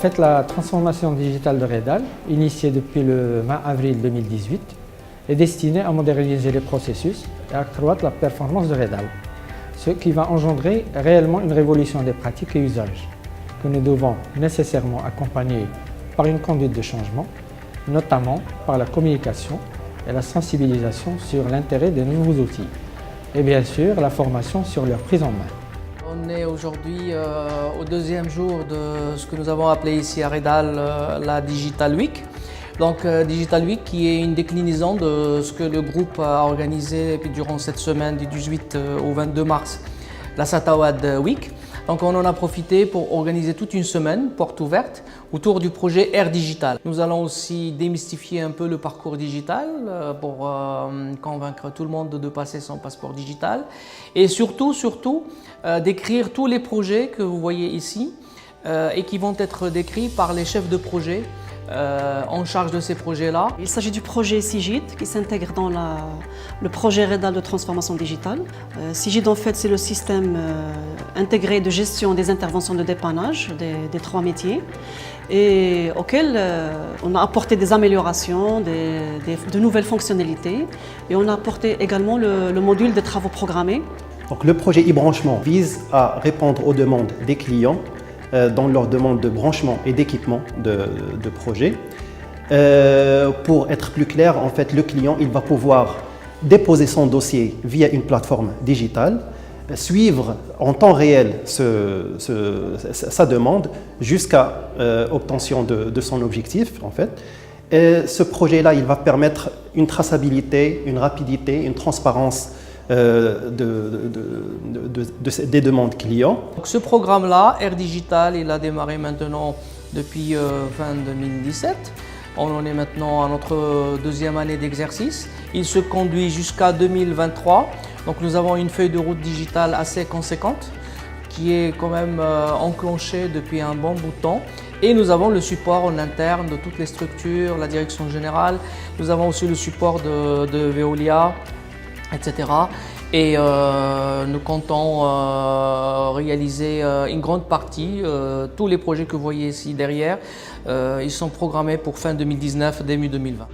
fait, la transformation digitale de Redal, initiée depuis le 20 avril 2018, est destinée à moderniser les processus et à accroître la performance de Redal, ce qui va engendrer réellement une révolution des pratiques et usages que nous devons nécessairement accompagner par une conduite de changement, notamment par la communication et la sensibilisation sur l'intérêt des nouveaux outils et bien sûr la formation sur leur prise en main. On est aujourd'hui au deuxième jour de ce que nous avons appelé ici à Redal la Digital Week. Donc Digital Week qui est une déclinaison de ce que le groupe a organisé durant cette semaine du 18 au 22 mars, la Satawad Week. Donc on en a profité pour organiser toute une semaine, porte ouverte, autour du projet Air Digital. Nous allons aussi démystifier un peu le parcours digital pour convaincre tout le monde de passer son passeport digital et surtout décrire tous les projets que vous voyez ici et qui vont être décrits par les chefs de projet en charge de ces projets-là. Il s'agit du projet SIGID qui s'intègre dans le projet Redal de transformation digitale. SIGID en fait c'est le système intégré de gestion des interventions de dépannage des trois métiers et auquel on a apporté des améliorations, de nouvelles fonctionnalités et on a apporté également le module des travaux programmés. Donc, le projet e-branchement vise à répondre aux demandes des clients dans leur demande de branchement et d'équipement de projet. Pour être plus clair, en fait, le client il va pouvoir déposer son dossier via une plateforme digitale, suivre en temps réel sa demande jusqu'à obtention de son objectif. En fait. Et ce projet-là, il va permettre une traçabilité, une rapidité, une transparence des demandes clients. Donc ce programme-là, Air Digital, il a démarré maintenant depuis fin 2017. On en est maintenant à notre deuxième année d'exercice. Il se conduit jusqu'à 2023. Donc nous avons une feuille de route digitale assez conséquente qui est quand même enclenchée depuis un bon bout de temps. Et nous avons le support en interne de toutes les structures, la direction générale. Nous avons aussi le support de Veolia, etc. Et nous comptons réaliser une grande partie, tous les projets que vous voyez ici derrière, ils sont programmés pour fin 2019, début 2020.